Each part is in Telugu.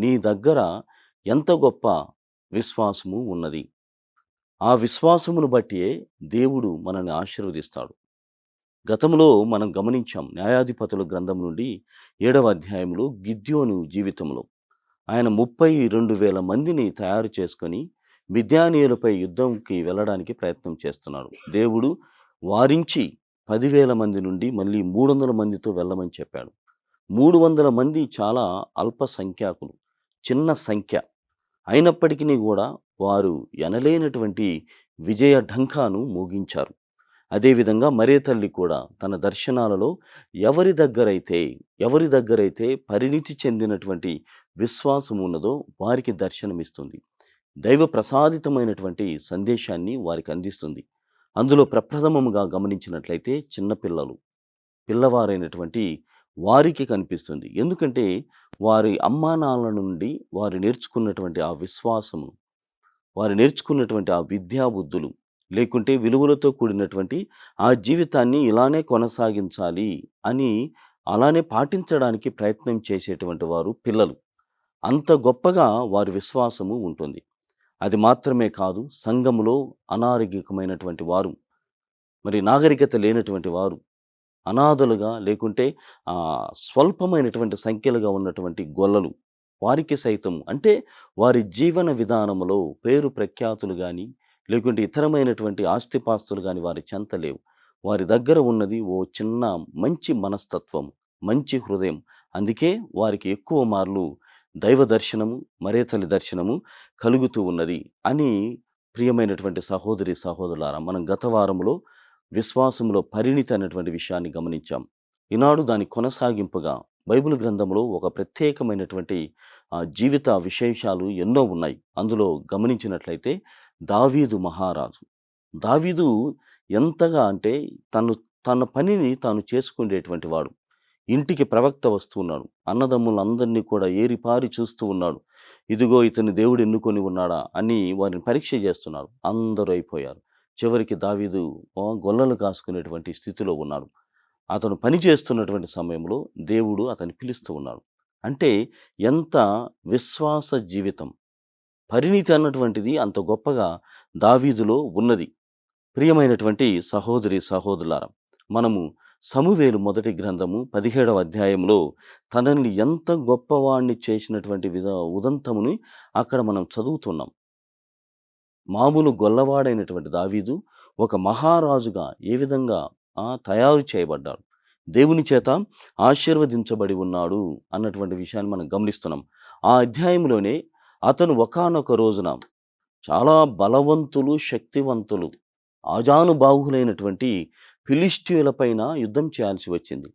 నీ దగ్గర ఎంత గొప్ప విశ్వాసము ఉన్నది. ఆ విశ్వాసమును బట్టియే దేవుడు మనల్ని ఆశీర్వదిస్తాడు. గతంలో మనం గమనించాం న్యాయాధిపతుల గ్రంథం నుండి 7వ అధ్యాయంలో గిద్యోను జీవితంలో ఆయన 32,000 మందిని తయారు చేసుకొని మిద్యానీయులపై యుద్ధంకి వెళ్ళడానికి ప్రయత్నం చేస్తున్నాడు. దేవుడు వారించి 10,000 మంది నుండి మళ్ళీ 300 మందితో వెళ్ళమని చెప్పాడు. 300 మంది చాలా అల్ప సంఖ్యాకులు, చిన్న సంఖ్య. అయినప్పటికీ కూడా వారు ఎనలేనటువంటి విజయ ఢంకాను మోగించారు. అదేవిధంగా మరే తల్లి కూడా తన దర్శనాలలో ఎవరి దగ్గరైతే పరిణితి చెందినటువంటి విశ్వాసం ఉన్నదో వారికి దర్శనమిస్తుంది. దైవ ప్రసాదితమైనటువంటి సందేశాన్ని వారికి అందిస్తుంది. అందులో ప్రప్రథమముగా గమనించినట్లయితే చిన్నపిల్లలు, పిల్లవారైనటువంటి వారికి కనిపిస్తుంది. ఎందుకంటే వారి అమ్మానాన్నల నుండి వారు నేర్చుకున్నటువంటి ఆ విశ్వాసము, వారు నేర్చుకున్నటువంటి ఆ విద్యా బుద్ధులు, లేకుంటే విలువలతో కూడినటువంటి ఆ జీవితాన్ని ఇలానే కొనసాగించాలి అని అలానే పాటించడానికి ప్రయత్నం చేసేటువంటి వారు పిల్లలు. అంత గొప్పగా వారి విశ్వాసము ఉంటుంది. అది మాత్రమే కాదు, సంఘములో అనారోగ్యకమైనటువంటి వారు, మరి నాగరికత లేనటువంటి వారు, అనాథలుగా లేకుంటే స్వల్పమైనటువంటి సంఖ్యలుగా ఉన్నటువంటి గొల్లలు, వారికి సైతం అంటే వారి జీవన విధానములో పేరు ప్రఖ్యాతులు కానీ లేకుంటే ఇతరమైనటువంటి ఆస్తిపాస్తులు కానీ వారి చెంత లేవు. వారి దగ్గర ఉన్నది ఓ చిన్న మంచి మనస్తత్వం, మంచి హృదయం. అందుకే వారికి ఎక్కువ మార్లు దైవ దర్శనము, మరే తల్లి దర్శనము కలుగుతూ ఉన్నది అని. ప్రియమైనటువంటి సహోదరి సహోదరులారా, మనం గత వారంలో విశ్వాసంలో పరిణితి అనేటువంటి విషయాన్ని గమనించాం. ఈనాడు దాని కొనసాగింపుగా బైబిల్ గ్రంథంలో ఒక ప్రత్యేకమైనటువంటి జీవిత విశేషాలు ఎన్నో ఉన్నాయి. అందులో గమనించినట్లయితే దావీదు మహారాజు. దావీదు ఎంతగా అంటే తన పనిని తాను చేసుకునేటువంటి వాడు. ఇంటికి ప్రవక్త వస్తున్నాడు, అన్నదమ్ములందరినీ కూడా ఏరిపారి చూస్తూ ఉన్నాడు. ఇదిగో ఇతని దేవుడు ఎన్నుకొని ఉన్నాడా అని వారిని పరీక్ష చేస్తున్నాడు. అందరూ అయిపోయారు. చివరికి దావీదు గొల్లలు కాసుకునేటువంటి స్థితిలో ఉన్నాడు. అతను పని చేస్తున్నటువంటి సమయంలో దేవుడు అతన్ని పిలుస్తూ ఉన్నాడు. అంటే ఎంత విశ్వాస జీవితం, పరిణితి అన్నటువంటిది అంత గొప్పగా దావీదులో ఉన్నది. ప్రియమైనటువంటి సహోదరి సహోదరులారా, మనము సమూవేలు మొదటి గ్రంథము 17వ అధ్యాయంలో తనని ఎంత గొప్పవాణ్ణి చేసినటువంటి ఉదంతముని అక్కడ మనం చదువుతున్నాం. మామూలు గొల్లవాడైనటువంటి దావీదు ఒక మహారాజుగా ఏ విధంగా తయారు చేయబడ్డాడు, దేవుని చేత ఆశీర్వదించబడి ఉన్నాడు అన్నటువంటి విషయాన్ని మనం గమనిస్తున్నాం. ఆ అధ్యాయంలోనే అతను ఒకానొక రోజున చాలా బలవంతులు, శక్తివంతులు, ఆజానుబాహులైనటువంటి ఫిలిష్తీయులపైన యుద్ధం చేయాల్సి వచ్చింది.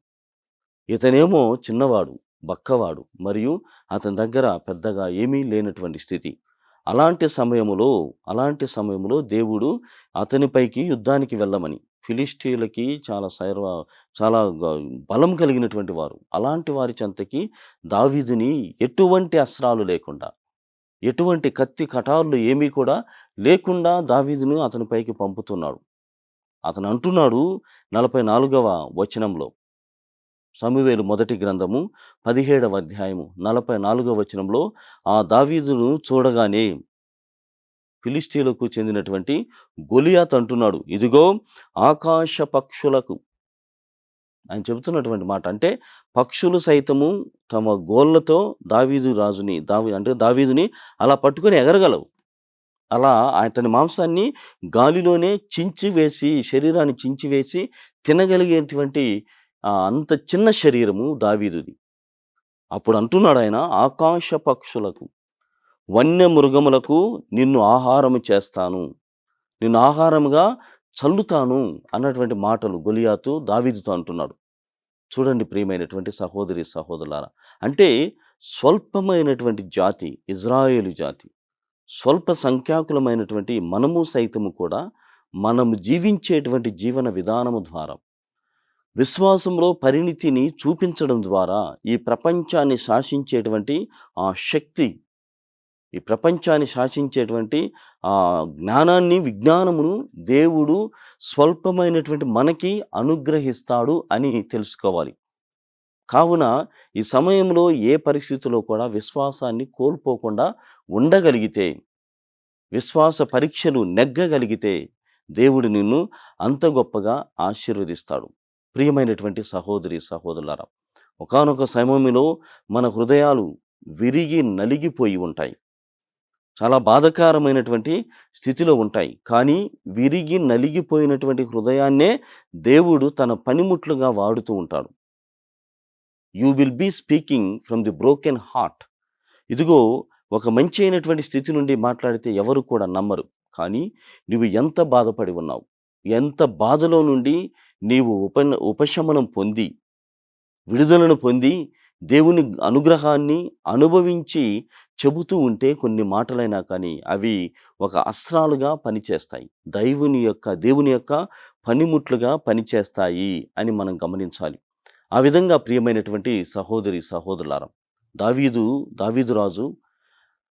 ఇతనేమో చిన్నవాడు, బక్కవాడు, మరియు అతని దగ్గర పెద్దగా ఏమీ లేనటువంటి స్థితి. అలాంటి సమయములో దేవుడు అతనిపైకి యుద్ధానికి వెళ్ళమని, ఫిలిష్తీయులకి చాలా బలం కలిగినటువంటి వారు, అలాంటి వారి చెంతకి దావీదుని ఎటువంటి అస్త్రాలు లేకుండా, ఎటువంటి కత్తి కటార్లు ఏమీ కూడా లేకుండా దావీదును అతని పైకి పంపుతున్నాడు. అతను అంటున్నాడు 44వ వచనంలో, సమూవేలు మొదటి గ్రంథము 17వ అధ్యాయము 44వ వచనంలో, ఆ దావీదును చూడగానే ఫిలిష్తీయులకు చెందినటువంటి గొలియాత్ అంటున్నాడు, ఇదిగో ఆకాశ పక్షులకు, ఆయన చెబుతున్నటువంటి మాట అంటే పక్షులు సైతము తమ గోళ్ళతో దావీదుని అలా పట్టుకొని ఎగరగలవు. అలా అతని మాంసాన్ని గాలిలోనే శరీరాన్ని చించివేసి తినగలిగేటువంటి అంత చిన్న శరీరము దావీదుది. అప్పుడు అంటున్నాడు ఆయన, ఆకాశ పక్షులకు, వన్య మృగములకు నిన్ను ఆహారము చేస్తాను, నిన్ను ఆహారముగా చల్లుతాను అన్నటువంటి మాటలు గొలియాతు దావీదుతో అంటున్నాడు. చూడండి ప్రియమైనటువంటి సహోదరి సహోదరులారా, అంటే స్వల్పమైనటువంటి జాతి ఇజ్రాయేలు జాతి, స్వల్ప సంఖ్యాకులమైనటువంటి మనము సైతము కూడా మనము జీవించేటువంటి జీవన విధానము ద్వారా, విశ్వాసంలో పరిణితిని చూపించడం ద్వారా ఈ ప్రపంచాన్ని శాసించేటువంటి ఆ శక్తి, ఈ ప్రపంచాన్ని శాసించేటువంటి ఆ జ్ఞానాన్ని, విజ్ఞానమును దేవుడు స్వల్పమైనటువంటి మనకి అనుగ్రహిస్తాడు అని తెలుసుకోవాలి. కావున ఈ సమయంలో ఏ పరిస్థితిలో కూడా విశ్వాసాన్ని కోల్పోకుండా ఉండగలిగితే, విశ్వాస పరీక్షలు నెగ్గగలిగితే దేవుడు నిన్ను అంత గొప్పగా ఆశీర్వదిస్తాడు. ప్రియమైనటువంటి సహోదరి సహోదరులారా, ఒకానొక సమయంలో మన హృదయాలు విరిగి నలిగిపోయి ఉంటాయి. చాలా బాధాకరమైనటువంటి స్థితిలో ఉంటాయి. కానీ విరిగి నలిగిపోయినటువంటి హృదయాన్నే దేవుడు తన పనిముట్లుగా వాడుతూ ఉంటాడు. You will be speaking from the broken heart. ఇదిగో ఒక మంచి అయినటువంటి స్థితి నుండి మాట్లాడితే ఎవరు కూడా నమ్మరు. కానీ నువ్వు ఎంత బాధపడి ఉన్నావు, ఎంత బాధలో నుండి నీవు ఉపశమనం పొంది, విడుదలను పొంది, దేవుని అనుగ్రహాన్ని అనుభవించి చెబుతూ ఉంటే కొన్ని మాటలైనా కానీ అవి ఒక అస్త్రాలుగా పనిచేస్తాయి. దేవుని యొక్క పనిముట్లుగా పనిచేస్తాయి అని మనం గమనించాలి. ఆ విధంగా ప్రియమైనటువంటి సహోదరి సహోదరులారా, దావీదు రాజు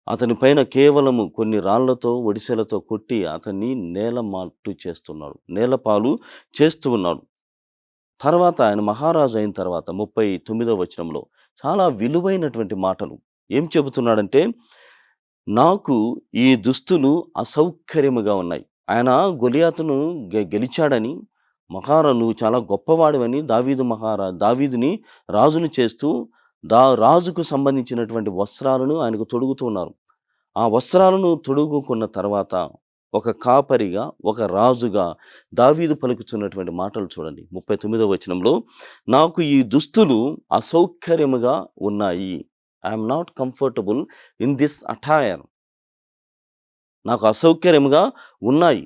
అతని పైన కేవలము కొన్ని రాళ్లతో ఒడిసెలతో కొట్టి అతన్ని నేలపాలు చేస్తూ ఉన్నాడు. తర్వాత ఆయన మహారాజు అయిన తర్వాత 39వ వచనంలో చాలా విలువైనటువంటి మాటలు ఏం చెబుతున్నాడంటే, నాకు ఈ దుస్తులు అసౌకర్యముగా ఉన్నాయి. ఆయన గొలియాతును గెలిచాడని, నువ్వు చాలా గొప్పవాడివని దావీదుని రాజుని చేస్తూ రాజుకు సంబంధించినటువంటి వస్త్రాలను ఆయనకు తొడుగుతూ ఉన్నారు. ఆ వస్త్రాలను తొడుగుకున్న తర్వాత ఒక కాపరిగా, ఒక రాజుగా దావీదు పలుకుతున్నటువంటి మాటలు చూడండి. 39వ వచనంలో, నాకు ఈ దుస్తులు అసౌకర్యముగా ఉన్నాయి. I'm not comfortable in this attire. నాకు అసౌకర్యముగా ఉన్నాయి.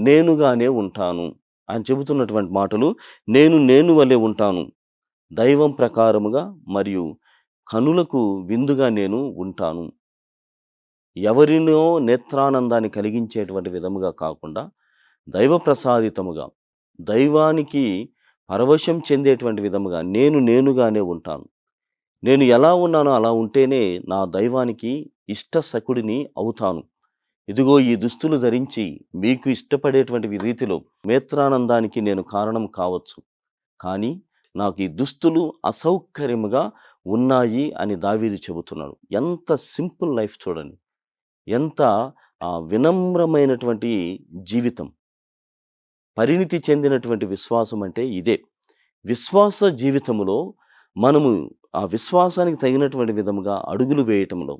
నేనుగానే ఉంటాను. ఆయన చెబుతున్నటువంటి మాటలు, నేను వలె ఉంటాను. దైవం ప్రకారముగా మరియు కనులకు విందుగా నేను ఉంటాను. ఎవరినో నేత్రానందాన్ని కలిగించేటువంటి విధముగా కాకుండా దైవ ప్రసాదితముగా, దైవానికి పరవశం చెందేటువంటి విధముగా నేనుగానే ఉంటాను. నేను ఎలా ఉన్నానో అలా ఉంటేనే నా దైవానికి ఇష్టసకుడిని అవుతాను. ఇదిగో ఈ దుస్తులు ధరించి మీకు ఇష్టపడేటువంటి రీతిలో నేత్రానందానికి నేను కారణం కావచ్చు. కానీ నాకు ఈ దుస్తులు అసౌకర్యముగా ఉన్నాయి అని దావీదు చెబుతున్నాడు. ఎంత సింపుల్ లైఫ్ చూడండి, ఎంత వినమ్రమైనటువంటి జీవితం. పరిణితి చెందినటువంటి విశ్వాసం అంటే ఇదే. విశ్వాస జీవితంలో మనము ఆ విశ్వాసానికి తగినటువంటి విధముగా అడుగులు వేయటంలో,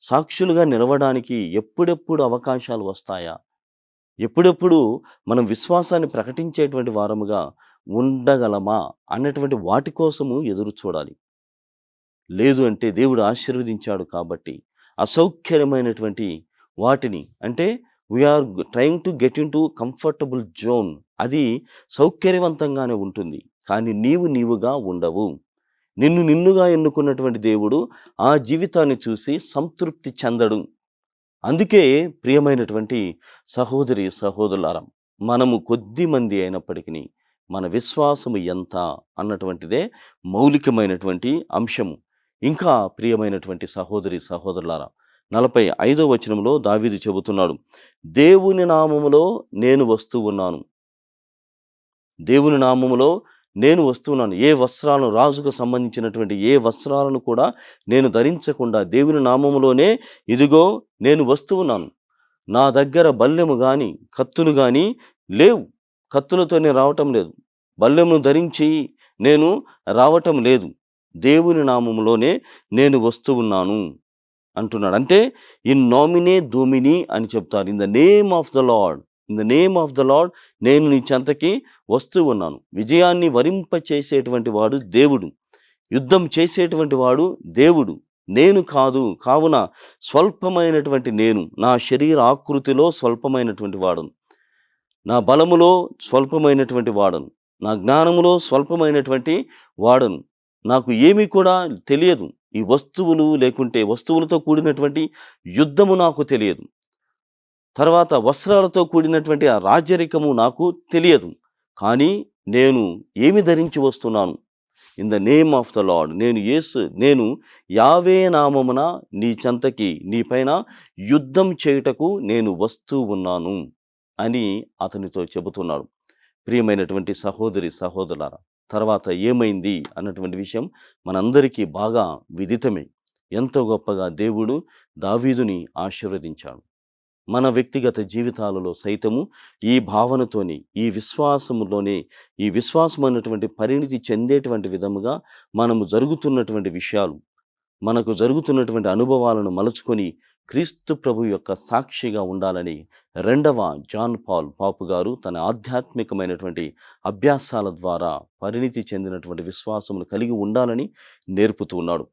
సాక్షులుగా నిలవడానికి ఎప్పుడెప్పుడు అవకాశాలు వస్తాయా, ఎప్పుడెప్పుడు మనం విశ్వాసాన్ని ప్రకటించేటువంటి వారముగా ఉండగలమా అన్నటువంటి వాటి కోసము ఎదురు చూడాలి. లేదు అంటే దేవుడు ఆశీర్వదించాడు కాబట్టి అసౌకర్యమైనటువంటి వాటిని, అంటే we are trying to get into comfortable zone, అది సౌకర్యవంతంగానే ఉంటుంది. కానీ నీవుగా ఉండవు. నిన్నుగా ఎన్నుకున్నటువంటి దేవుడు ఆ జీవితాన్ని చూసి సంతృప్తి చెందడు. అందుకే ప్రియమైనటువంటి సహోదరి సహోదరులారా, మనము కొద్ది మంది అయినప్పటికీ మన విశ్వాసము ఎంత అన్నటువంటిదే మౌలికమైనటువంటి అంశము. ఇంకా ప్రియమైనటువంటి సహోదరి సహోదరులారా, 45వ వచనంలో దావీదు చెబుతున్నాడు, దేవుని నామములో నేను వస్తూ ఉన్నాను. దేవుని నామములో నేను వస్తున్నాను. ఏ వస్త్రాలను, రాజుకు సంబంధించినటువంటి ఏ వస్త్రాలను కూడా నేను ధరించకుండా దేవుని నామములోనే ఇదిగో నేను వస్తూ ఉన్నాను. నా దగ్గర బల్లెము కానీ కత్తులు కానీ లేవు. కత్తులతో నేను రావటం లేదు. బల్లెమును ధరించి నేను రావటం లేదు. దేవుని నామములోనే నేను వస్తూ ఉన్నాను అంటున్నాడు. అంటే ఇన్ నామినే దోమిని అని చెప్తారు. In the name of the lord, in the name of the lord నేను నీ చెంతకి వస్తూ ఉన్నాను. విజయాన్ని వరింపచేసేటువంటి వాడు దేవుడు, యుద్ధం చేసేటువంటి వాడు దేవుడు, నేను కాదు. కావున స్వల్పమైనటువంటి నేను, నా శరీర ఆకృతిలో స్వల్పమైనటువంటి వాడను, నా బలములో స్వల్పమైనటువంటి వాడను, నా జ్ఞానములో స్వల్పమైనటువంటి వాడను, నాకు ఏమీ కూడా తెలియదు. ఈ వస్తువులు లేకుంటే వస్తువులతో కూడినటువంటి యుద్ధము నాకు తెలియదు. తర్వాత వస్త్రాలతో కూడినటువంటి ఆ రాజరికము నాకు తెలియదు. కానీ నేను ఏమి ధరించి వస్తున్నాను? In the name of the lord, నేను యావే నామమున నీ చెంతకి, నీ పైన యుద్ధం చేయుటకు నేను వస్తూ ఉన్నాను అని అతనితో చెబుతున్నాడు. ప్రియమైనటువంటి సహోదరి సహోదరులారా, తర్వాత ఏమైంది అన్నటువంటి విషయం మనందరికీ బాగా విదితమే. ఎంతో గొప్పగా దేవుడు దావీదుని ఆశీర్వదించాడు. మన వ్యక్తిగత జీవితాలలో సైతము ఈ భావనతోని, ఈ విశ్వాసం అన్నటువంటి పరిణితి చెందేటువంటి విధముగా మనము జరుగుతున్నటువంటి విషయాలు, మనకు జరుగుతున్నటువంటి అనుభవాలను మలుచుకొని క్రీస్తు ప్రభు యొక్క సాక్షిగా ఉండాలని రెండవ జాన్ పాల్ పాపు గారు తన ఆధ్యాత్మికమైనటువంటి అభ్యాసాల ద్వారా పరిణితి చెందినటువంటి విశ్వాసమును కలిగి ఉండాలని నేర్పుతూ ఉన్నాడు.